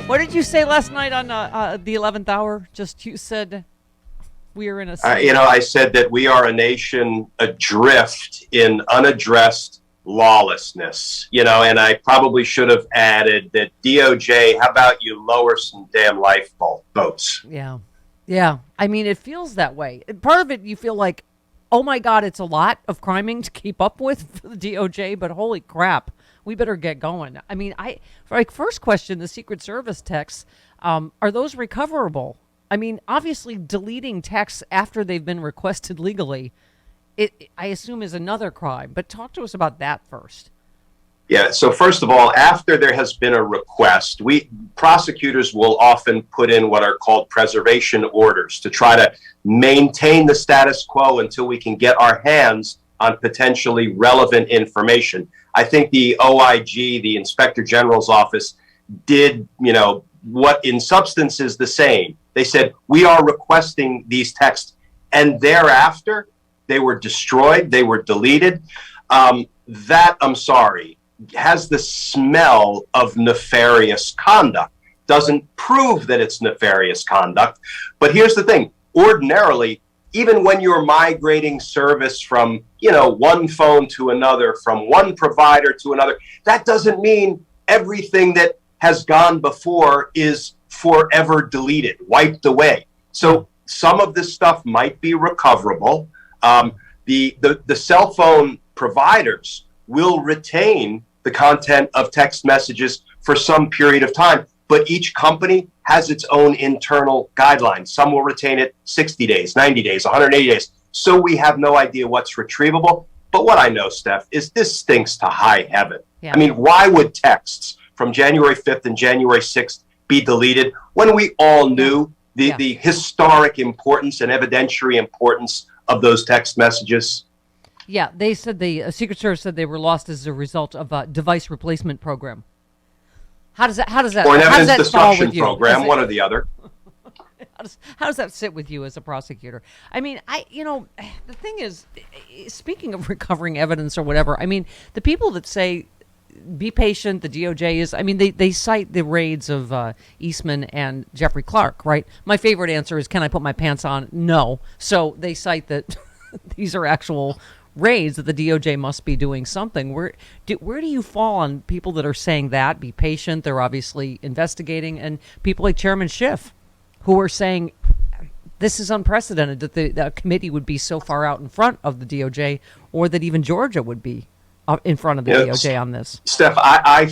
What did you say last night on the 11th hour? Just you said we are in a... I said that we are a nation adrift in unaddressed lawlessness, and I probably should have added that DOJ, how about you lower some damn lifeboats? Yeah. Yeah. I mean, it feels that way. Part of it, you feel like, oh my God, it's a lot of criming to keep up with for the DOJ, but holy crap, we better get going. I mean, first question, the Secret Service texts, are those recoverable? I mean, obviously deleting texts after they've been requested legally, I assume is another crime, but talk to us about that first. Yeah, so first of all, after there has been a request, prosecutors will often put in what are called preservation orders to try to maintain the status quo until we can get our hands on potentially relevant information. I think the OIG, the Inspector General's office, did, what in substance is the same. They said, we are requesting these texts, and thereafter, they were destroyed, they were deleted. That, I'm sorry, has the smell of nefarious conduct. Doesn't prove that it's nefarious conduct. But here's the thing. Ordinarily, even when you're migrating service from, one phone to another, from one provider to another, that doesn't mean everything that has gone before is forever deleted, wiped away. So some of this stuff might be recoverable. The cell phone providers will retain the content of text messages for some period of time, but each company has its own internal guidelines. Some will retain it 60 days, 90 days, 180 days. So we have no idea what's retrievable. But what I know, Steph, is this stinks to high heaven. Yeah. I mean, why would texts from January 5th and January 6th be deleted when we all knew the historic importance and evidentiary importance of those text messages? Yeah, they said the Secret Service said they were lost as a result of a device replacement program. How does that or an evidence destruction program, one or the other. How does that sit with you as a prosecutor? I mean, the thing is, speaking of recovering evidence or whatever, I mean, the people that say be patient, the DOJ is, I mean, they cite the raids of Eastman and Jeffrey Clark, right? My favorite answer is, can I put my pants on? No. So they cite that these are actual raids, that the DOJ must be doing something. Where do you fall on people that are saying that? Be patient. They're obviously investigating, and people like Chairman Schiff, who are saying this is unprecedented, that the committee would be so far out in front of the DOJ, or that even Georgia would be in front of the DOJ on this. Steph, I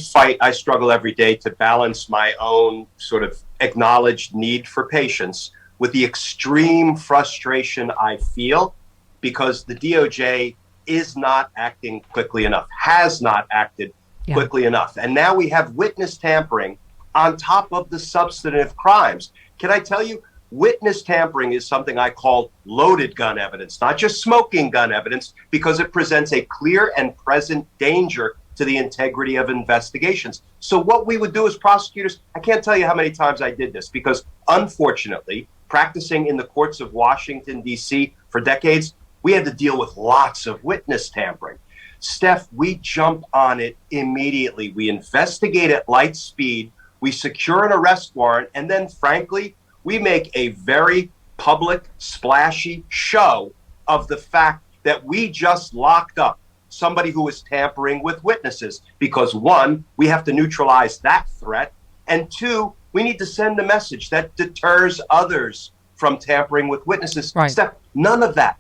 struggle every day to balance my own sort of acknowledged need for patience with the extreme frustration I feel because the DOJ is not acting quickly enough, has not acted quickly enough. And now we have witness tampering on top of the substantive crimes. Can I tell you, witness tampering is something I call loaded gun evidence, not just smoking gun evidence, because it presents a clear and present danger to the integrity of investigations. So what we would do as prosecutors, I can't tell you how many times I did this, because unfortunately, practicing in the courts of Washington, D.C. for decades, we had to deal with lots of witness tampering. Steph, we jump on it immediately. We investigate at light speed. We secure an arrest warrant. And then, frankly, we make a very public, splashy show of the fact that we just locked up somebody who was tampering with witnesses. Because, one, we have to neutralize that threat. And two, we need to send a message that deters others from tampering with witnesses. Right. Steph, none of that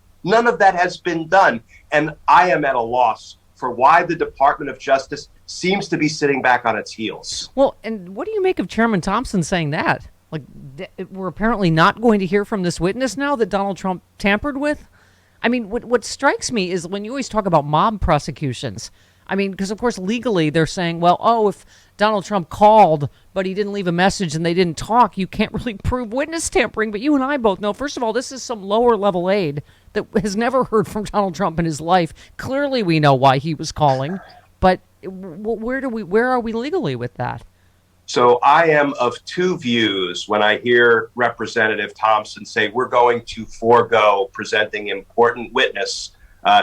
has been done. And I am at a loss for why the Department of Justice seems to be sitting back on its heels. Well, and what do you make of Chairman Thompson saying that? Like, we're apparently not going to hear from this witness now that Donald Trump tampered with? I mean, what strikes me is when you always talk about mob prosecutions, I mean, because, of course, legally they're saying, well, if Donald Trump called, but he didn't leave a message and they didn't talk, you can't really prove witness tampering. But you and I both know, first of all, this is some lower level aide that has never heard from Donald Trump in his life. Clearly, we know why he was calling. But where are we legally with that? So I am of two views when I hear Representative Thompson say we're going to forego presenting important witness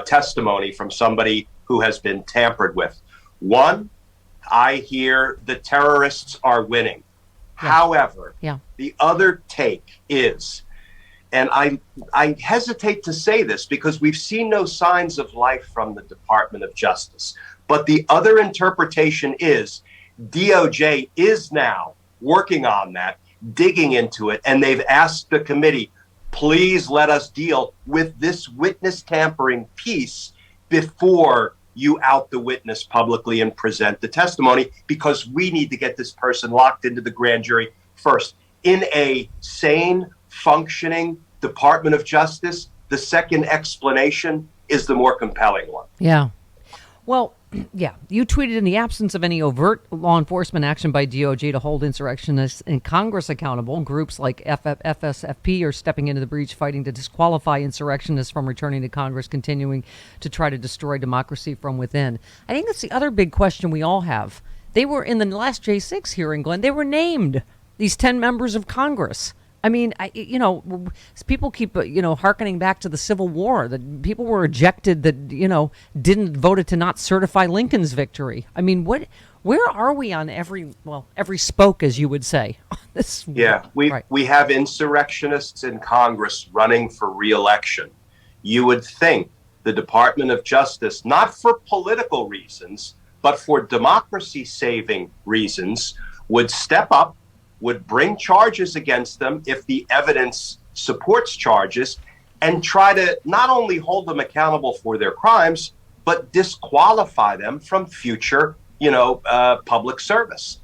testimony from somebody who has been tampered with. One, I hear the terrorists are winning. However, Yeah. the other take is, and I hesitate to say this because we've seen no signs of life from the Department of Justice, but the other interpretation is DOJ is now working on that, digging into it, and they've asked the committee, please let us deal with this witness tampering piece before you out the witness publicly and present the testimony, because we need to get this person locked into the grand jury first. In a sane, functioning Department of Justice, the second explanation is the more compelling one. Yeah. Well, yeah, you tweeted, in the absence of any overt law enforcement action by DOJ to hold insurrectionists in Congress accountable, groups like FSFP are stepping into the breach, fighting to disqualify insurrectionists from returning to Congress, continuing to try to destroy democracy from within. I think that's the other big question we all have. They were in the last J6 hearing, Glenn, they were named, these 10 members of Congress. I mean, people keep, hearkening back to the Civil War, that people were ejected that, didn't voted to not certify Lincoln's victory. I mean, where are we on every spoke, as you would say? We have insurrectionists in Congress running for re-election. You would think the Department of Justice, not for political reasons, but for democracy-saving reasons, would step up, would bring charges against them if the evidence supports charges, and try to not only hold them accountable for their crimes, but disqualify them from future, public service.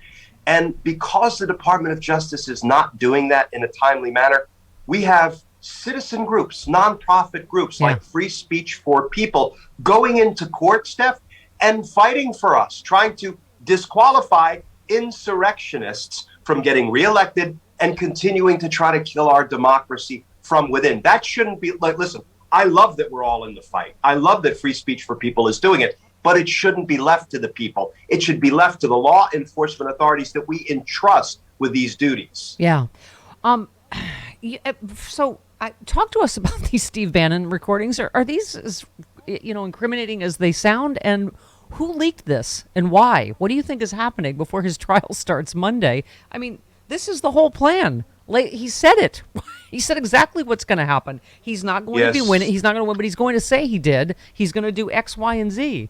And because the Department of Justice is not doing that in a timely manner, we have citizen groups, nonprofit groups like Free Speech for People going into court, Steph, and fighting for us, trying to disqualify insurrectionists from getting reelected and continuing to try to kill our democracy from within. That shouldn't be listen, I love that we're all in the fight. I love that Free Speech for People is doing it, but it shouldn't be left to the people. It should be left to the law enforcement authorities that we entrust with these duties. Yeah. So talk to us about these Steve Bannon recordings. Are these as incriminating as they sound? And who leaked this and why? What do you think is happening before his trial starts Monday? I mean, this is the whole plan. He said it. He said exactly what's going to happen. He's not going to be winning. He's not going to win, but he's going to say he did. He's going to do X, Y, and Z.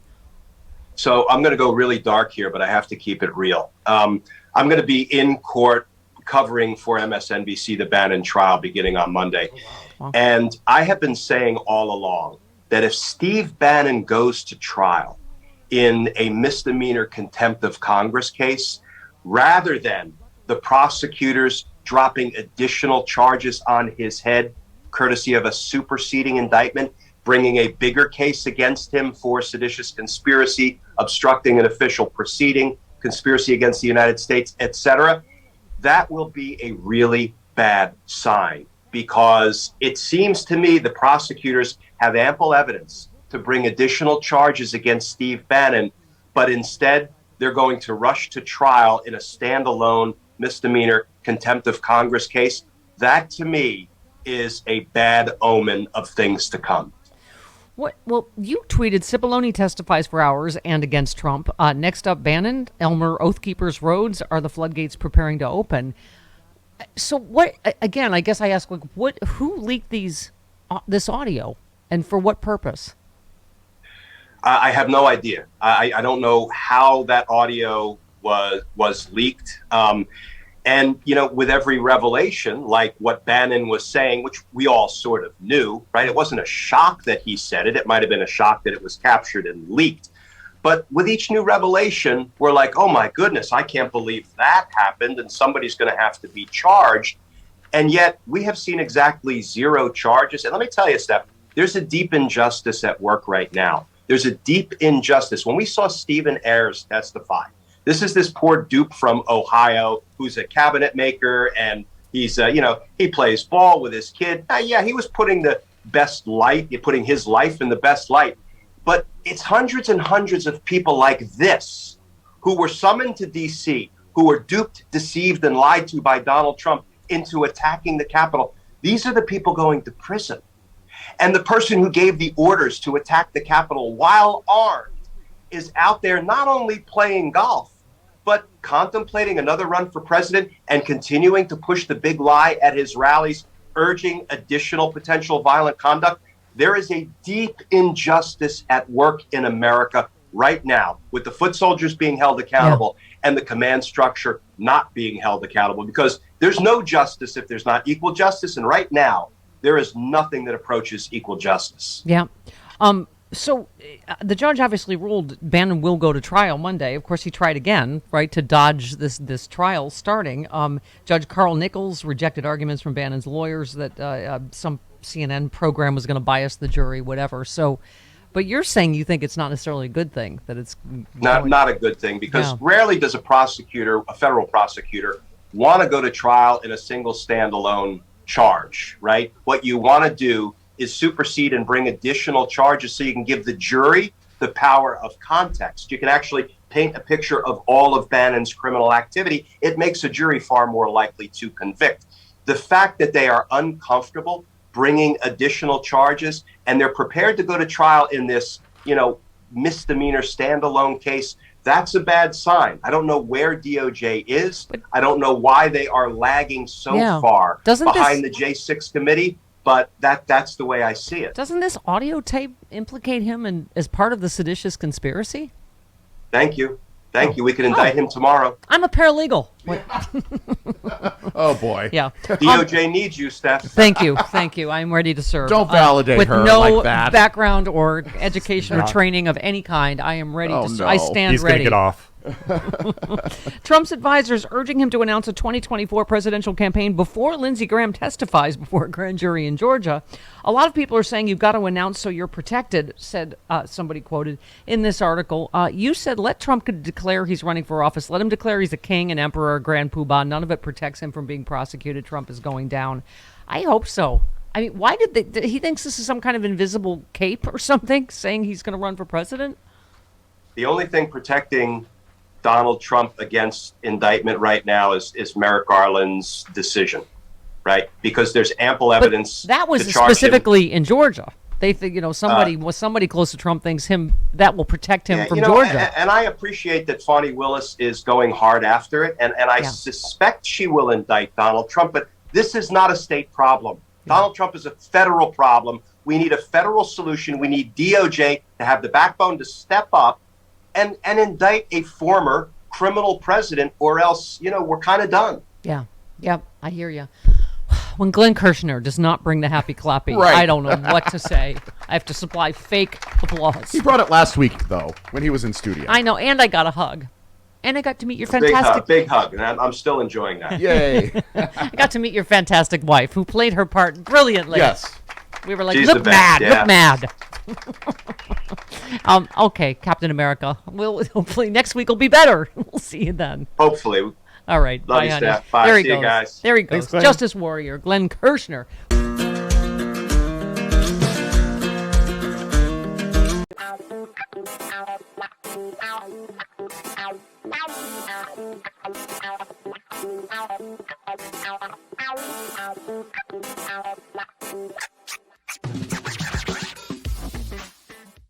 So I'm going to go really dark here, but I have to keep it real. I'm going to be in court covering for MSNBC the Bannon trial beginning on Monday. Wow. And I have been saying all along that if Steve Bannon goes to trial in a misdemeanor contempt of Congress case, rather than the prosecutors dropping additional charges on his head, courtesy of a superseding indictment, bringing a bigger case against him for seditious conspiracy, obstructing an official proceeding, conspiracy against the United States, etc., that will be a really bad sign, because it seems to me the prosecutors have ample evidence to bring additional charges against Steve Bannon, but instead they're going to rush to trial in a standalone misdemeanor contempt of Congress case. That, to me, is a bad omen of things to come. What? Well, you tweeted, Cipollone testifies for hours and against Trump. Next up, Bannon, Elmer, Oath Keepers, Rhodes, are the floodgates preparing to open. So what, again, I guess I ask, who leaked this audio and for what purpose? I have no idea. I don't know how that audio was leaked. And, with every revelation, like what Bannon was saying, which we all sort of knew, right? It wasn't a shock that he said it. It might have been a shock that it was captured and leaked. But with each new revelation, we're like, oh, my goodness, I can't believe that happened. And somebody's going to have to be charged. And yet we have seen exactly zero charges. And let me tell you, Steph, there's a deep injustice at work right now. There's a deep injustice. When we saw Stephen Ayers testify, this is this poor dupe from Ohio who's a cabinet maker, and he's, he plays ball with his kid. He was putting the best light, putting his life in the best light. But it's hundreds and hundreds of people like this who were summoned to D.C., who were duped, deceived, and lied to by Donald Trump into attacking the Capitol. These are the people going to prison. And the person who gave the orders to attack the Capitol while armed is out there not only playing golf, but contemplating another run for president and continuing to push the big lie at his rallies, urging additional potential violent conduct. There is a deep injustice at work in America right now, with the foot soldiers being held accountable and the command structure not being held accountable, because there's no justice if there's not equal justice. And right now, there is nothing that approaches equal justice. Yeah. So the judge obviously ruled Bannon will go to trial Monday. Of course, he tried again, right, to dodge this trial starting. Judge Carl Nichols rejected arguments from Bannon's lawyers that some CNN program was going to bias the jury, whatever. So, but you're saying you think it's not necessarily a good thing, that it's not a good thing, because rarely does a federal prosecutor, want to go to trial in a single standalone charge, right? What you want to do is supersede and bring additional charges so you can give the jury the power of context. You can actually paint a picture of all of Bannon's criminal activity. It makes a jury far more likely to convict. The fact that they are uncomfortable bringing additional charges and they're prepared to go to trial in this, misdemeanor standalone case, that's a bad sign. I don't know where DOJ is. I don't know why they are lagging so far behind the J6 committee. But that's the way I see it. Doesn't this audio tape implicate him as part of the seditious conspiracy? Thank you. We can indict him tomorrow. I'm a paralegal. Oh, boy. Yeah. DOJ needs you, Steph. Thank you. I'm ready to serve. Don't validate with her no like that. background or education or training of any kind. I am ready to serve. I stand He's ready. He's going to get off. Trump's advisors urging him to announce a 2024 presidential campaign before Lindsey Graham testifies before a grand jury in Georgia. A lot of people are saying you've got to announce so you're protected, said somebody quoted in this article. You said let Trump declare he's running for office. Let him declare he's a king, an emperor, a grand poobah. None of it protects him from being prosecuted. Trump is going down. I hope so. I mean, why did he thinks this is some kind of invisible cape or something, saying he's going to run for president? The only thing protecting Donald Trump against indictment right now is Merrick Garland's decision, right? Because there's ample evidence. But that was to charge specifically in Georgia. They think, somebody close to Trump thinks that will protect him from Georgia. And I appreciate that Fani Willis is going hard after it, and I suspect she will indict Donald Trump. But this is not a state problem. Donald Trump is a federal problem. We need a federal solution. We need DOJ to have the backbone to step up and indict a former criminal president, or else, we're kind of done. Yeah, I hear you. When Glenn Kirschner does not bring the happy clappy, right. I don't know what to say. I have to supply fake applause. He brought it last week, though, when he was in studio. I know, and I got a hug. And I got to meet your fantastic... Big hug, and I'm still enjoying that. Yay. I got to meet your fantastic wife, who played her part brilliantly. Yes. We were like, She's look mad. Okay, Captain America. Hopefully next week will be better. We'll see you then. Hopefully. All right. Love bye, you, honey. Steph. Bye. There he See goes. you guys. There he goes. Thanks, Justice Warrior, Glenn Kirschner.